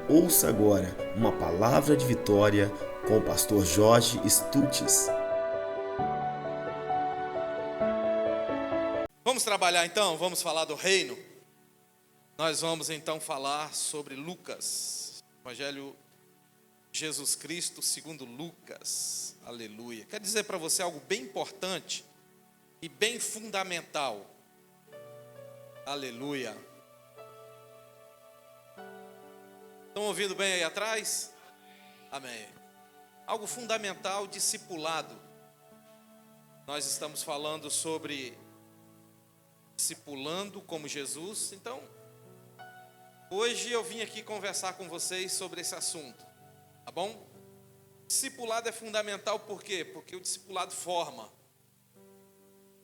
Ouça agora uma palavra de vitória com o pastor Jorge Stutz. Vamos trabalhar então, vamos falar do reino. Nós vamos então falar sobre Lucas, Evangelho de Jesus Cristo segundo Lucas, aleluia. Quero dizer para você algo bem importante e bem fundamental, aleluia. Estão ouvindo bem aí atrás? Amém. Algo fundamental, discipulado. Nós estamos falando sobre discipulando como Jesus. Então, hoje eu vim aqui conversar com vocês sobre esse assunto, tá bom? Discipulado é fundamental por quê? Porque o discipulado forma.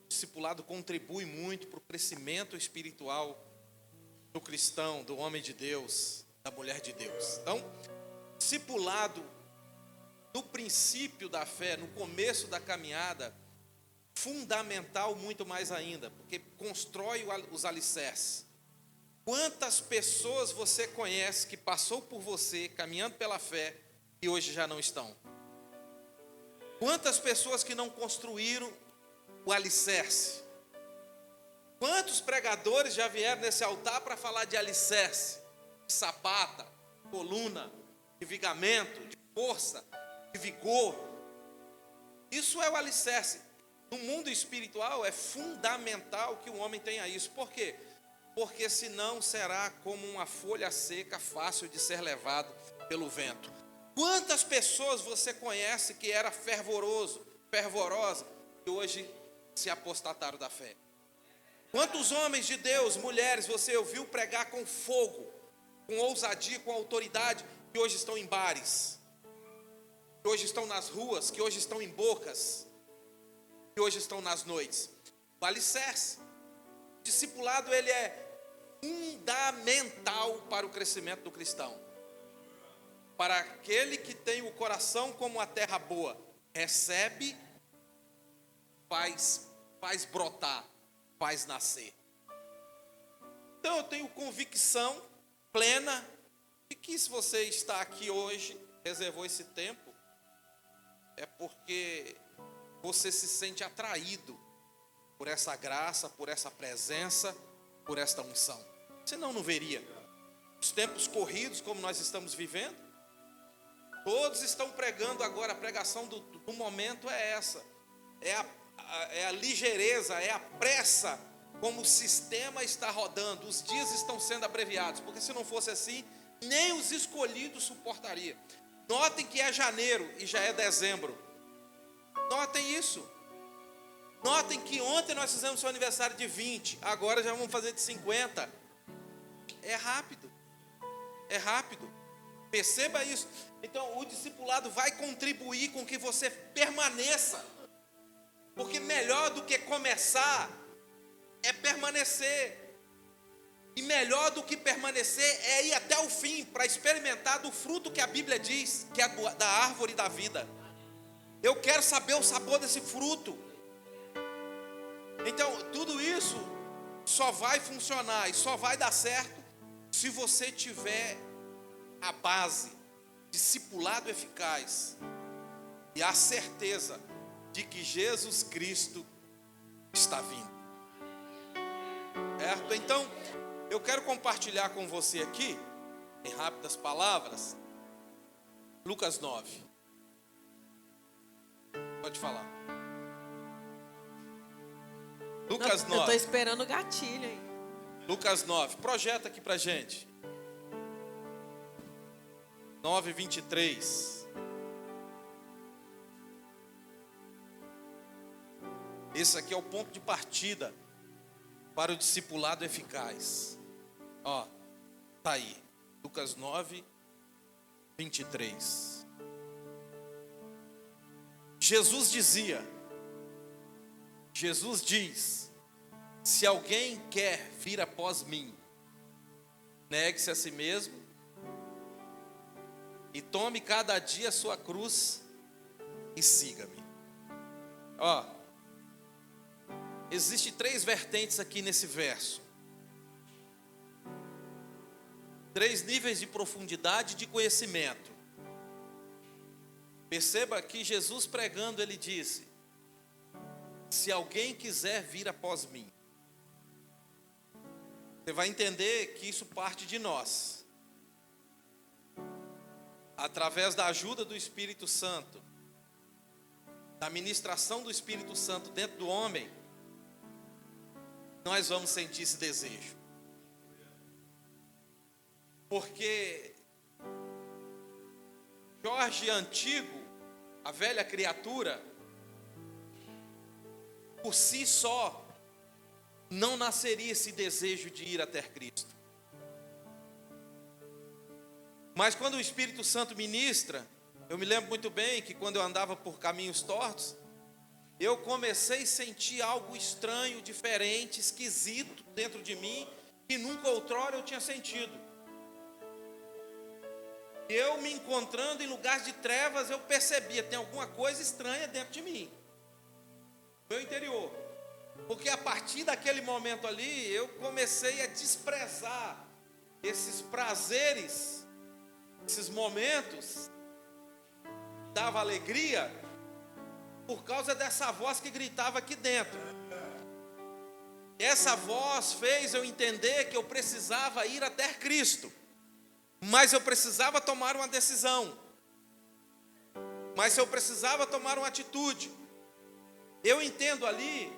O discipulado contribui muito para o crescimento espiritual do cristão, do homem de Deus, da mulher de Deus. Então, discipulado no princípio da fé, no começo da caminhada, fundamental muito mais ainda, porque constrói os alicerces. Quantas pessoas você conhece que passou por você caminhando pela fé e hoje já não estão? Quantas pessoas que não construíram o alicerce? Quantos pregadores já vieram nesse altar para falar de alicerce, de sapata, de coluna, de vigamento, de força, de vigor? Isso é o alicerce. No mundo espiritual é fundamental que o homem tenha isso. Por quê? Porque senão será como uma folha seca, fácil de ser levado pelo vento. Quantas pessoas você conhece que era fervorosa, e hoje se apostataram da fé? Quantos homens de Deus, mulheres, você ouviu pregar com fogo, com ousadia, com autoridade, que hoje estão em bares, que hoje estão nas ruas, que hoje estão em bocas, que hoje estão nas noites? O alicerce. O discipulado, ele é fundamental para o crescimento do cristão. Para aquele que tem o coração como a terra boa, recebe, faz brotar, faz nascer. Então eu tenho convicção plena de que se você está aqui hoje, reservou esse tempo, é porque você se sente atraído por essa graça, por essa presença, por esta unção. Senão não veria. Os tempos corridos como nós estamos vivendo, todos estão pregando agora. A pregação do momento é essa. É a ligeireza, é a pressa como o sistema está rodando. Os dias estão sendo abreviados, porque se não fosse assim, nem os escolhidos suportariam. Notem que é janeiro e já é dezembro. Notem isso. Notem que ontem nós fizemos seu aniversário de 20, agora já vamos fazer de 50. É rápido. É rápido. Perceba isso. Então o discipulado vai contribuir com que você permaneça. Porque melhor do que começar é permanecer. E melhor do que permanecer é ir até o fim, para experimentar do fruto que a Bíblia diz, que é da árvore da vida. Eu quero saber o sabor desse fruto. Então, tudo isso só vai funcionar e só vai dar certo se você tiver a base, discipulado eficaz e a certeza de que Jesus Cristo está vindo. Certo? Então, eu quero compartilhar com você aqui, em rápidas palavras, Lucas 9. Pode falar. Lucas 9. Eu estou esperando o gatilho aí. Lucas 9. Projeta aqui pra gente. 9:23. Esse aqui é o ponto de partida para o discipulado eficaz. Ó, tá aí. Lucas 9:23. Jesus diz: se alguém quer vir após mim, negue-se a si mesmo e tome cada dia a sua cruz e siga-me. Ó, existe 3 vertentes aqui nesse verso. 3 níveis de profundidade de conhecimento. Perceba que Jesus pregando, ele disse: se alguém quiser vir após mim. Você vai entender que isso parte de nós. Através da ajuda do Espírito Santo, da ministração do Espírito Santo dentro do homem, nós vamos sentir esse desejo. Porque Jorge antigo, a velha criatura, por si só, não nasceria esse desejo de ir até Cristo. Mas quando o Espírito Santo ministra, eu me lembro muito bem que quando eu andava por caminhos tortos, eu comecei a sentir algo estranho, diferente, esquisito dentro de mim, que nunca outrora eu tinha sentido. Eu me encontrando em lugares de trevas, eu percebia, tem alguma coisa estranha dentro de mim, no meu interior. Porque a partir daquele momento ali, eu comecei a desprezar esses prazeres, esses momentos, dava alegria, por causa dessa voz que gritava aqui dentro. Essa voz fez eu entender que eu precisava ir até Cristo, mas eu precisava tomar uma decisão, mas eu precisava tomar uma atitude. Eu entendo ali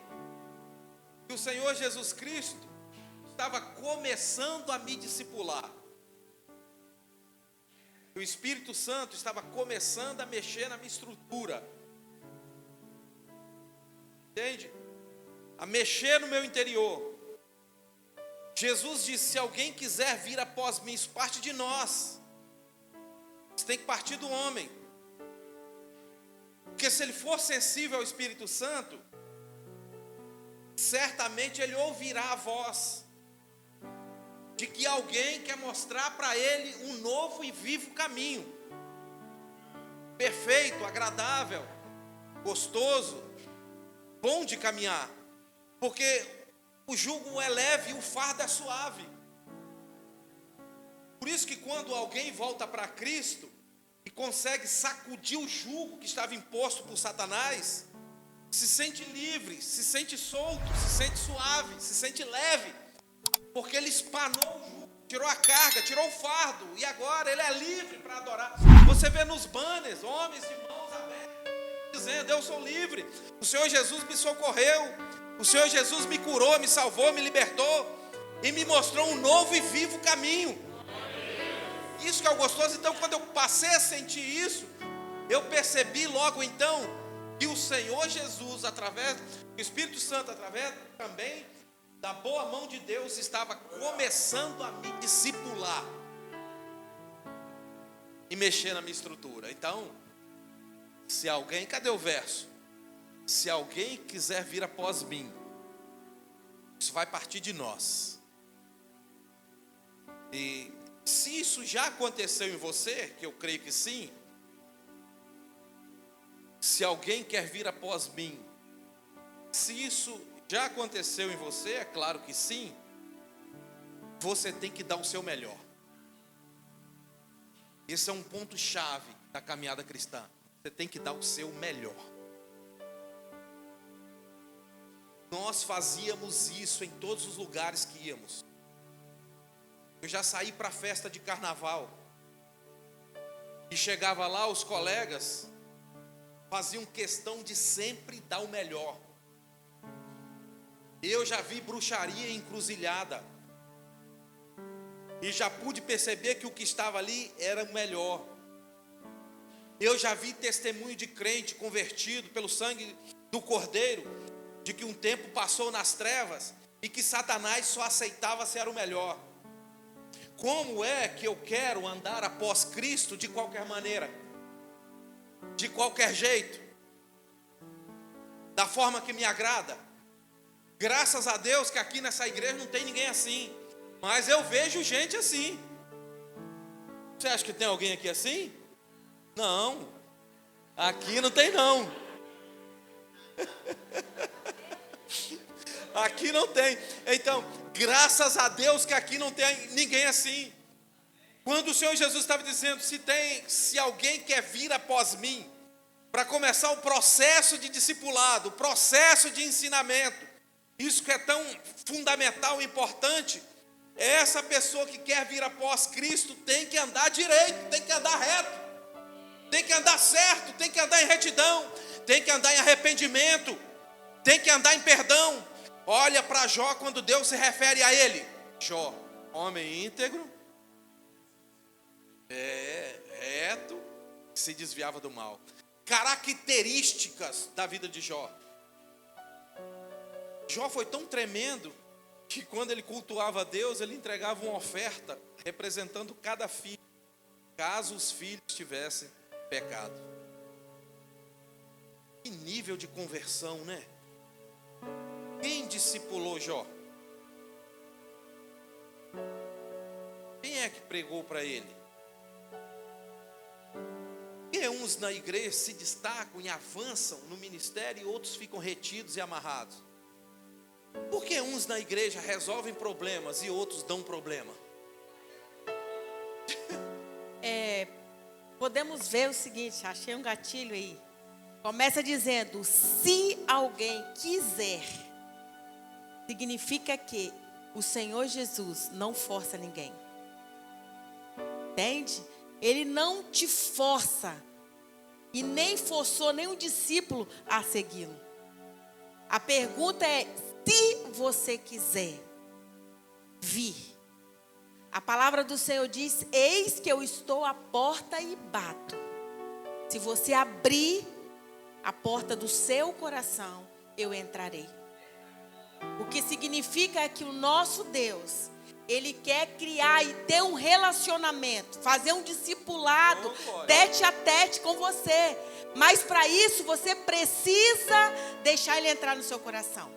que o Senhor Jesus Cristo estava começando a me discipular. O Espírito Santo estava começando a mexer na minha estrutura. Entende? A mexer no meu interior. Jesus disse: se alguém quiser vir após mim, isso parte de nós. Isso tem que partir do homem. Porque se ele for sensível ao Espírito Santo, certamente ele ouvirá a voz de que alguém quer mostrar para ele um novo e vivo caminho, perfeito, agradável, gostoso, bom de caminhar, porque o jugo é leve e o fardo é suave. Por isso que quando alguém volta para Cristo e consegue sacudir o jugo que estava imposto por Satanás, se sente livre, se sente solto, se sente suave, se sente leve, porque ele espanou o jugo, tirou a carga, tirou o fardo, e agora ele é livre para adorar. Você vê nos banners, homens de mãos abertas, dizendo: eu sou livre, o Senhor Jesus me socorreu, o Senhor Jesus me curou, me salvou, me libertou, e me mostrou um novo e vivo caminho. Isso que é o gostoso. Então, quando eu passei a sentir isso, eu percebi logo então que o Senhor Jesus, através do Espírito Santo, através também da boa mão de Deus, estava começando a me discipular e mexer na minha estrutura. Então, se alguém, cadê o verso? Se alguém quiser vir após mim, isso vai partir de nós. E se isso já aconteceu em você, que eu creio que sim, se alguém quer vir após mim, se isso já aconteceu em você, é claro que sim, você tem que dar o seu melhor. Esse é um ponto chave da caminhada cristã. Você tem que dar o seu melhor. Nós fazíamos isso em todos os lugares que íamos. Eu já saí para a festa de carnaval e chegava lá, os colegas faziam questão de sempre dar o melhor. Eu já vi bruxaria em encruzilhada e já pude perceber que o que estava ali era o melhor. Eu já vi testemunho de crente convertido pelo sangue do Cordeiro, de que um tempo passou nas trevas e que Satanás só aceitava se era o melhor. Como é que eu quero andar após Cristo de qualquer maneira, de qualquer jeito, da forma que me agrada? Graças a Deus que aqui nessa igreja não tem ninguém assim, mas eu vejo gente assim. Você acha que tem alguém aqui assim? Não, aqui não tem não. Aqui não tem. Então, graças a Deus que aqui não tem ninguém assim. Quando o Senhor Jesus estava dizendo, se alguém quer vir após mim, para começar o processo de discipulado, o processo de ensinamento, isso que é tão fundamental e importante, essa pessoa que quer vir após Cristo tem que andar direito, tem que andar reto, tem que andar certo, tem que andar em retidão, tem que andar em arrependimento, tem que andar em perdão. Olha para Jó quando Deus se refere a ele. Jó, homem íntegro, reto, que se desviava do mal. Características da vida de Jó. Jó foi tão tremendo que quando ele cultuava a Deus, ele entregava uma oferta representando cada filho, caso os filhos tivessem pecado. Que nível de conversão, né? Quem discipulou Jó? Quem é que pregou para ele? Porque uns na igreja se destacam e avançam no ministério e outros ficam retidos e amarrados? Por que uns na igreja resolvem problemas e outros dão problema? Podemos ver o seguinte, achei um gatilho aí. Começa dizendo, se alguém quiser, significa que o Senhor Jesus não força ninguém. Entende? Ele não te força e nem forçou nenhum discípulo a segui-lo. A pergunta é, se você quiser vir. A palavra do Senhor diz, eis que eu estou à porta e bato. Se você abrir a porta do seu coração, eu entrarei. O que significa que o nosso Deus, Ele quer criar e ter um relacionamento, fazer um discipulado, tete a tete com você. Mas para isso você precisa deixar Ele entrar no seu coração.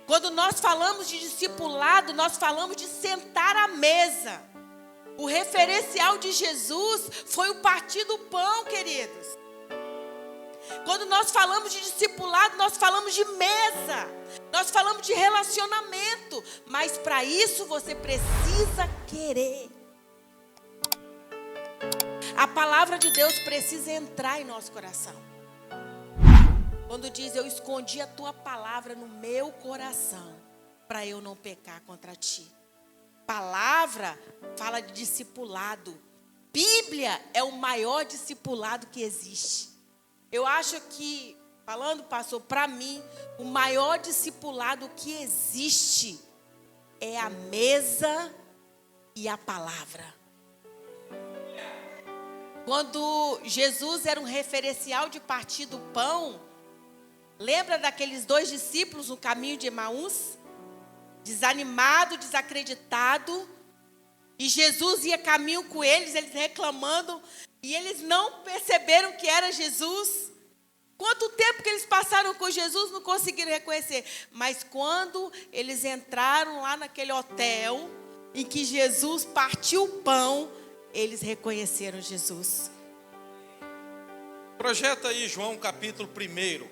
Quando nós falamos de discipulado, nós falamos de sentar à mesa. O referencial de Jesus foi o partir do pão, queridos. Quando nós falamos de discipulado, nós falamos de mesa. Nós falamos de relacionamento. Mas para isso você precisa querer. A palavra de Deus precisa entrar em nosso coração. Quando diz, eu escondi a tua palavra no meu coração, para eu não pecar contra ti. Palavra fala de discipulado. Bíblia é o maior discipulado que existe. Eu acho que, falando, pastor, para mim, o maior discipulado que existe é a mesa e a palavra. Quando Jesus era um referencial de partir do pão, lembra daqueles 2 discípulos no caminho de Emaús? Desanimado, desacreditado. E Jesus ia caminho com eles reclamando. E eles não perceberam que era Jesus. Quanto tempo que eles passaram com Jesus, não conseguiram reconhecer. Mas quando eles entraram lá naquele hotel, em que Jesus partiu o pão, eles reconheceram Jesus. Projeta aí João capítulo 1,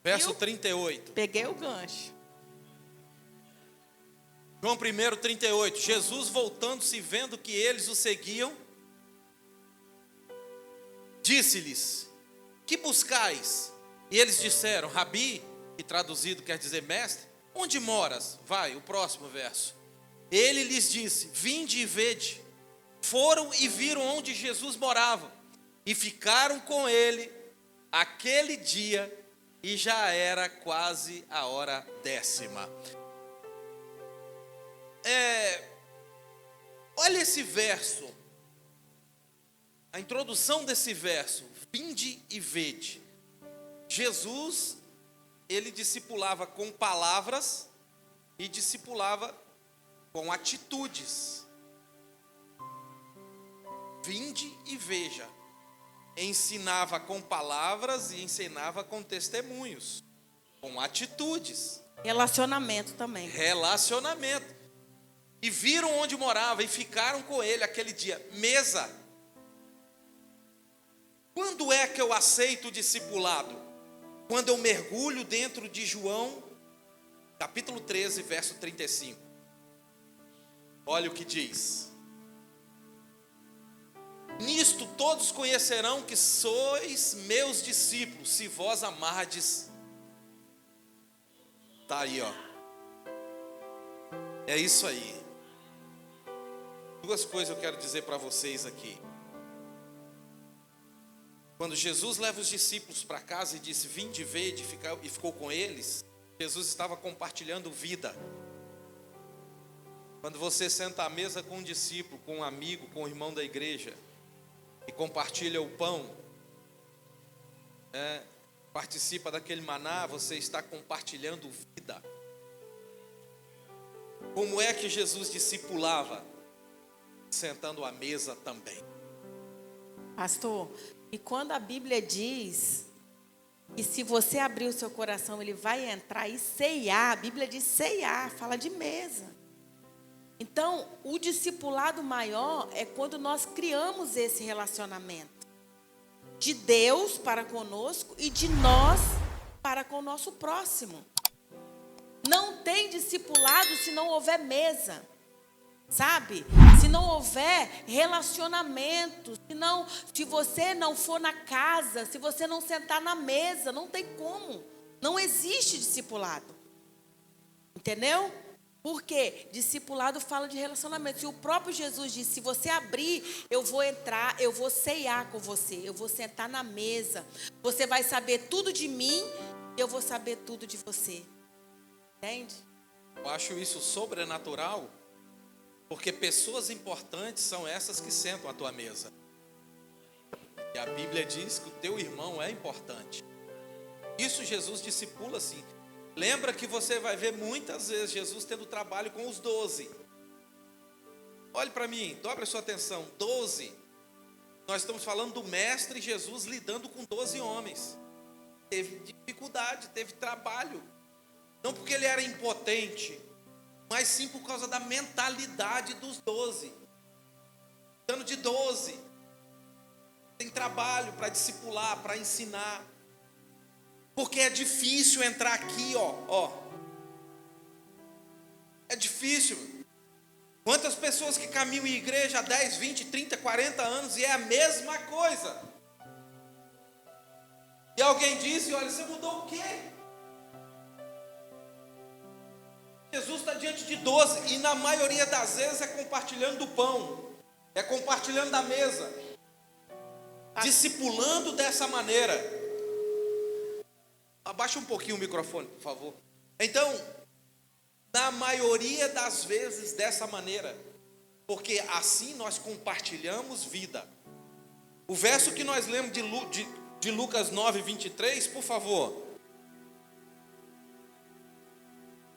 verso 38. Peguei o gancho. João 1, 38. Jesus voltando-se, vendo que eles o seguiam, disse-lhes, que buscais? E eles disseram, Rabi, que traduzido quer dizer mestre, onde moras? Vai, o próximo verso. Ele lhes disse, vinde e vede. Foram e viram onde Jesus morava, e ficaram com ele aquele dia, e já era quase a hora 10ª. Olha esse verso, a introdução desse verso, vinde e vede. Jesus, ele discipulava com palavras e discipulava com atitudes. Vinde e veja. Ensinava com palavras e ensinava com testemunhos, com atitudes. Relacionamento também. Relacionamento. E viram onde morava e ficaram com ele aquele dia. Mesa. Quando é que eu aceito o discipulado? Quando eu mergulho dentro de João, capítulo 13, verso 35. Olha o que diz. Nisto todos conhecerão que sois meus discípulos, se vós amardes. Tá aí, ó. É isso aí. Duas coisas eu quero dizer para vocês aqui. Quando Jesus leva os discípulos para casa e disse, vinde ver, e ficou com eles, Jesus estava compartilhando vida. Quando você senta à mesa com um discípulo, com um amigo, com um irmão da igreja, e compartilha o pão, participa daquele maná, você está compartilhando vida. Como é que Jesus discipulava? Sentando à mesa também. Pastor, e quando a Bíblia diz que se você abrir o seu coração, ele vai entrar e ceiar, a Bíblia diz ceiar, fala de mesa. Então, o discipulado maior é quando nós criamos esse relacionamento de Deus para conosco e de nós para com o nosso próximo. Não tem discipulado se não houver mesa, sabe? Se não houver relacionamento, se você não for na casa, se você não sentar na mesa, não tem como. Não existe discipulado. Entendeu? Porque discipulado fala de relacionamento. Se o próprio Jesus disse, se você abrir, eu vou entrar, eu vou ceiar com você, eu vou sentar na mesa. Você vai saber tudo de mim, eu vou saber tudo de você. Entende? Eu acho isso sobrenatural, porque pessoas importantes são essas que sentam à tua mesa. E a Bíblia diz que o teu irmão é importante. Isso Jesus discipula assim. Lembra que você vai ver muitas vezes Jesus tendo trabalho com os 12. Olhe para mim, dobre a sua atenção. 12. Nós estamos falando do mestre Jesus lidando com 12 homens. Teve dificuldade, teve trabalho. Não porque ele era impotente, mas sim por causa da mentalidade dos 12. Dando de 12. Tem trabalho para discipular, para ensinar. Porque é difícil entrar aqui, ó. É difícil. Quantas pessoas que caminham em igreja há 10, 20, 30, 40 anos e é a mesma coisa. E alguém diz, olha, você mudou o quê? Jesus está diante de 12 e na maioria das vezes é compartilhando do pão. É compartilhando da mesa. Discipulando dessa maneira. Abaixa um pouquinho o microfone, por favor. Então, na maioria das vezes dessa maneira, porque assim nós compartilhamos vida. O verso que nós lemos de Lucas 9, 23, por favor.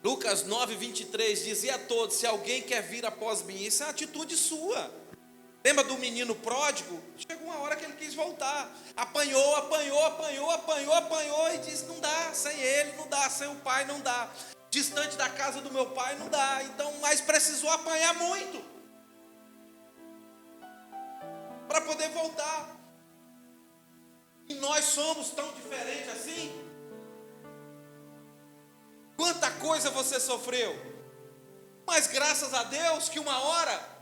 Lucas 9, 23, dizia a todos, se alguém quer vir após mim, isso é uma atitude sua. Lembra do menino pródigo? Chegou uma hora que ele quis voltar. Apanhou e disse, não dá, sem ele não dá, sem o pai não dá. Distante da casa do meu pai não dá. Então, mas precisou apanhar muito para poder voltar. E nós somos tão diferentes assim? Quanta coisa você sofreu. Mas graças a Deus que uma hora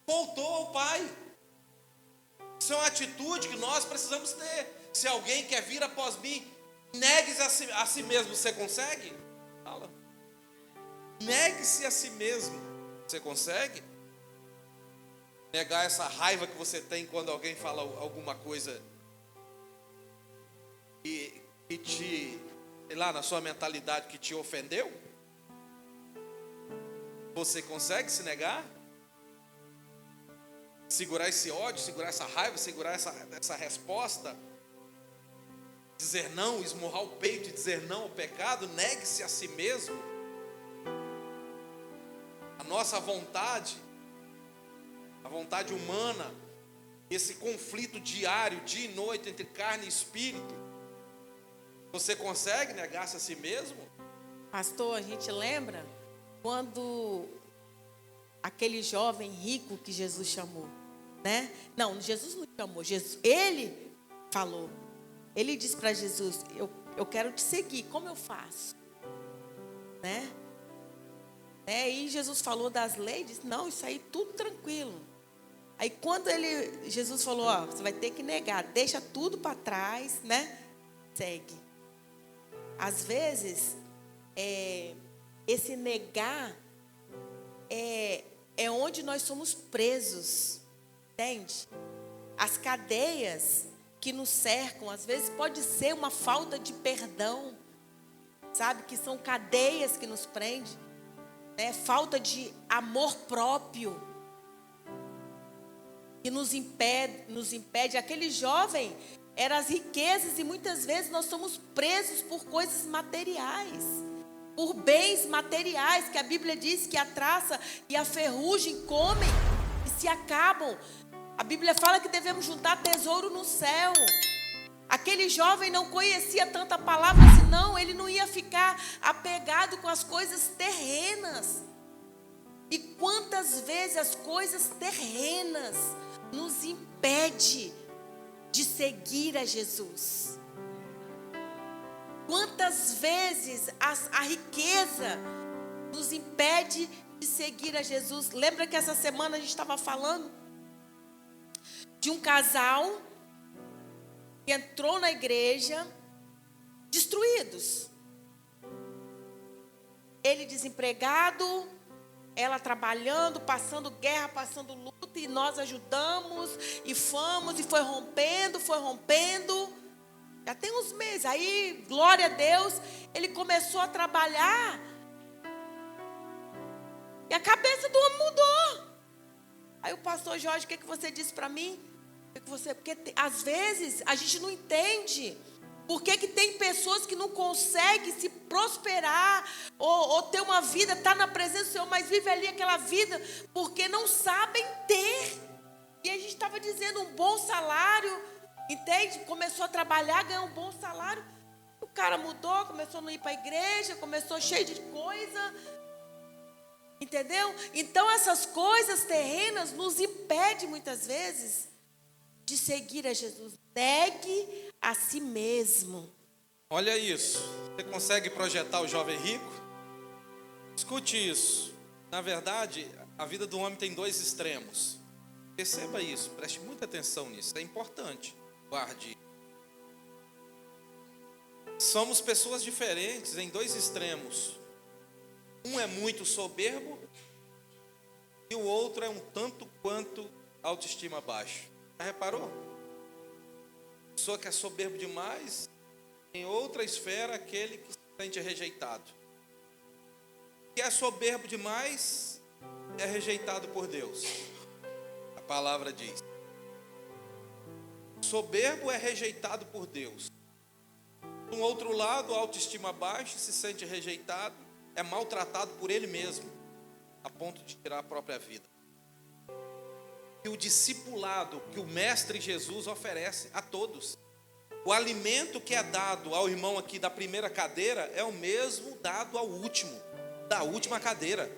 voltou ao Pai. Isso é uma atitude que nós precisamos ter. Se alguém quer vir após mim, negue-se a si mesmo. Você consegue? Fala. Negue-se a si mesmo. Você consegue? Negar essa raiva que você tem quando alguém fala alguma coisa e te, sei lá, na sua mentalidade que te ofendeu? Você consegue se negar? Segurar esse ódio, segurar essa raiva, segurar essa resposta, dizer não, esmurrar o peito e dizer não ao pecado, negue-se a si mesmo. A nossa vontade, a vontade humana, esse conflito diário, dia e noite, entre carne e espírito, você consegue negar-se a si mesmo? Pastor, a gente lembra quando aquele jovem rico que Jesus chamou, né? Não, Jesus não chamou, ele falou. Ele disse para Jesus, eu quero te seguir, como eu faço? Né? E Jesus falou das leis, disse, não, isso aí tudo tranquilo. Aí quando Jesus falou, ó, você vai ter que negar, deixa tudo para trás, né? Segue. Às vezes, esse negar é onde nós somos presos, entende? As cadeias que nos cercam, às vezes pode ser uma falta de perdão, sabe? Que são cadeias que nos prendem, né? Falta de amor próprio, que nos impede. Aquele jovem eram as riquezas e muitas vezes nós somos presos por coisas materiais, por bens materiais, que a Bíblia diz que a traça e a ferrugem comem e se acabam. A Bíblia fala que devemos juntar tesouro no céu. Aquele jovem não conhecia tanta palavra, senão ele não ia ficar apegado com as coisas terrenas. E quantas vezes as coisas terrenas nos impedem de seguir a Jesus? Quantas vezes a riqueza nos impede de seguir a Jesus? Lembra que essa semana a gente estava falando de um casal que entrou na igreja destruídos. Ele desempregado, ela trabalhando, passando guerra, passando luta, e nós ajudamos, e fomos, e foi rompendo. Já tem uns meses, aí, glória a Deus, ele começou a trabalhar, e a cabeça do homem mudou. Aí o pastor Jorge, o que você disse para mim? Porque às vezes a gente não entende por que tem pessoas que não conseguem se prosperar ou ter uma vida, estar na presença do Senhor, mas vive ali aquela vida porque não sabem ter. E a gente estava dizendo um bom salário, entende? Começou a trabalhar, ganhou um bom salário. O cara mudou, começou a não ir para a igreja, começou cheio de coisa. Entendeu? Então essas coisas terrenas nos impedem muitas vezes de seguir a Jesus. Negue a si mesmo. Olha isso. Você consegue projetar o jovem rico? Escute isso. Na verdade, a vida do homem tem dois extremos. Perceba isso, preste muita atenção nisso. É importante. Guarde. Somos pessoas diferentes em dois extremos. Um é muito soberbo e o outro é um tanto quanto autoestima baixa. Já reparou? A pessoa que é soberbo demais, em outra esfera, aquele que se sente rejeitado. Que é soberbo demais, é rejeitado por Deus. A palavra diz. Soberbo é rejeitado por Deus. Do outro lado, a autoestima baixa, se sente rejeitado, é maltratado por ele mesmo, a ponto de tirar a própria vida. E o discipulado que o Mestre Jesus oferece a todos. O alimento que é dado ao irmão aqui da primeira cadeira é o mesmo dado ao último, da última cadeira.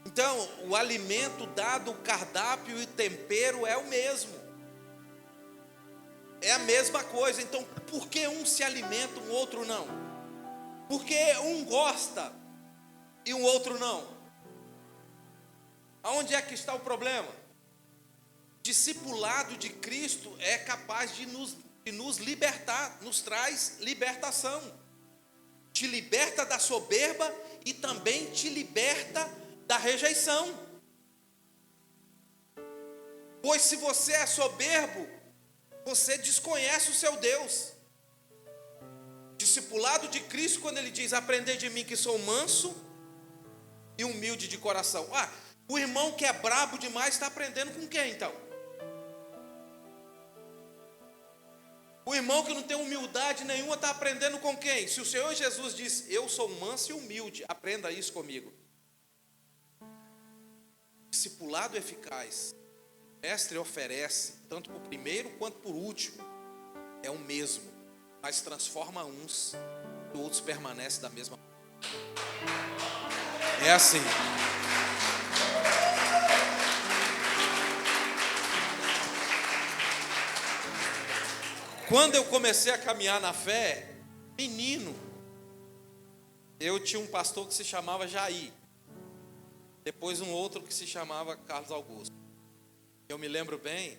Então, o alimento dado, o cardápio e tempero é o mesmo. É a mesma coisa. Então, por que um se alimenta, o outro não? Porque um gosta e o outro não. Aonde é que está o problema? Discipulado de Cristo é capaz de nos libertar, nos traz libertação. Te liberta da soberba e também te liberta da rejeição. Pois se você é soberbo, você desconhece o seu Deus. Discipulado de Cristo, quando ele diz, aprendei de mim que sou manso e humilde de coração. O irmão que é brabo demais está aprendendo com quem então? O irmão que não tem humildade nenhuma está aprendendo com quem? Se o Senhor Jesus diz, eu sou manso e humilde, aprenda isso comigo. Discipulado eficaz, o mestre oferece, tanto por primeiro quanto por último, é o mesmo, mas transforma uns e outros permanecem da mesma forma. É assim. Quando eu comecei a caminhar na fé, menino, eu tinha um pastor que se chamava Jair. Depois um outro que se chamava Carlos Augusto. Eu me lembro bem,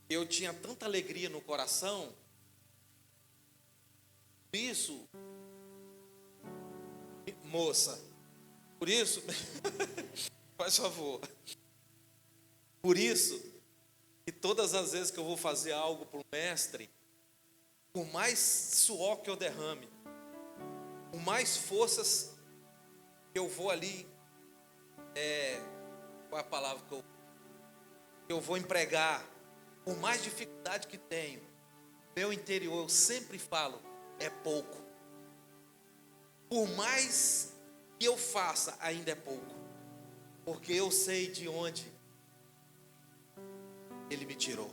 eu tinha tanta alegria no coração. Por isso, moça, por isso, faz favor. Por isso, que todas as vezes que eu vou fazer algo para o mestre, por mais suor que eu derrame, por mais forças que eu vou ali, qual é a palavra que eu vou empregar, por mais dificuldade que tenho, meu interior, eu sempre falo, é pouco. Por mais que eu faça, ainda é pouco. Porque eu sei de onde Ele me tirou.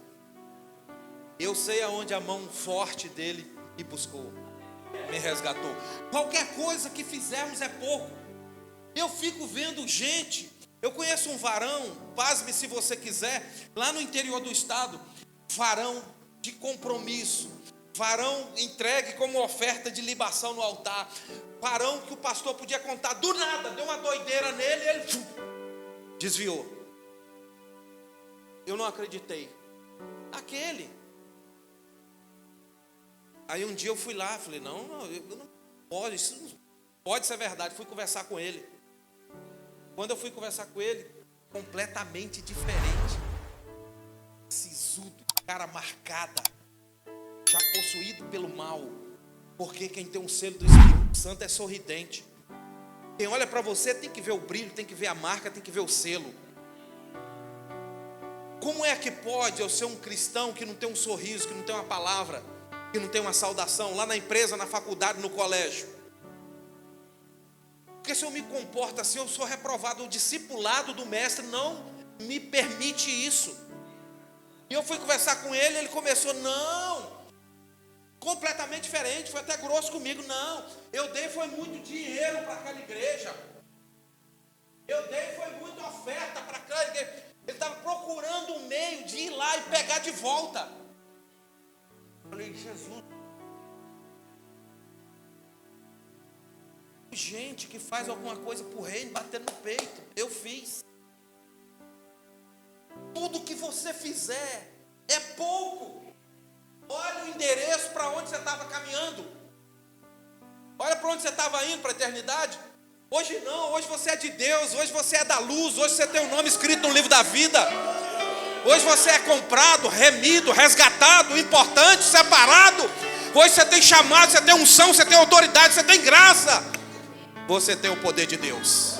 Eu sei aonde a mão forte dele me buscou, me resgatou. Qualquer coisa que fizermos é pouco. Eu fico vendo gente, eu conheço um varão, pasme se você quiser, lá no interior do estado, varão de compromisso, varão entregue como oferta de libação no altar, varão que o pastor podia contar, do nada, deu uma doideira nele e ele desviou. Eu não acreditei. Aquele. Aí um dia eu fui lá, falei, não pode, isso não pode ser verdade. Fui conversar com ele. Quando eu fui conversar com ele, completamente diferente. Sisudo, cara marcada, já possuído pelo mal. Porque quem tem um selo do Espírito Santo é sorridente. Quem olha para você tem que ver o brilho, tem que ver a marca, tem que ver o selo. Como é que pode eu ser um cristão que não tem um sorriso, que não tem uma palavra, que não tem uma saudação, lá na empresa, na faculdade, no colégio? Porque se eu me comporto assim, eu sou reprovado. O discipulado do mestre não me permite isso. E eu fui conversar com ele, ele começou, completamente diferente, foi até grosso comigo. Não, eu dei foi muito dinheiro para aquela igreja. Eu dei foi muita oferta para aquela igreja. Ele estava procurando um meio de ir lá e pegar de volta. Eu falei, Jesus. Gente que faz alguma coisa para o reino, batendo no peito. Eu fiz. Tudo que você fizer é pouco. Olha o endereço para onde você estava caminhando. Olha para onde você estava indo, para a eternidade. Hoje não, hoje você é de Deus, hoje você é da luz, hoje você tem o nome escrito no livro da vida. Hoje você é comprado, remido, resgatado, importante, separado. Hoje você tem chamado, você tem unção, você tem autoridade, você tem graça. Você tem o poder de Deus.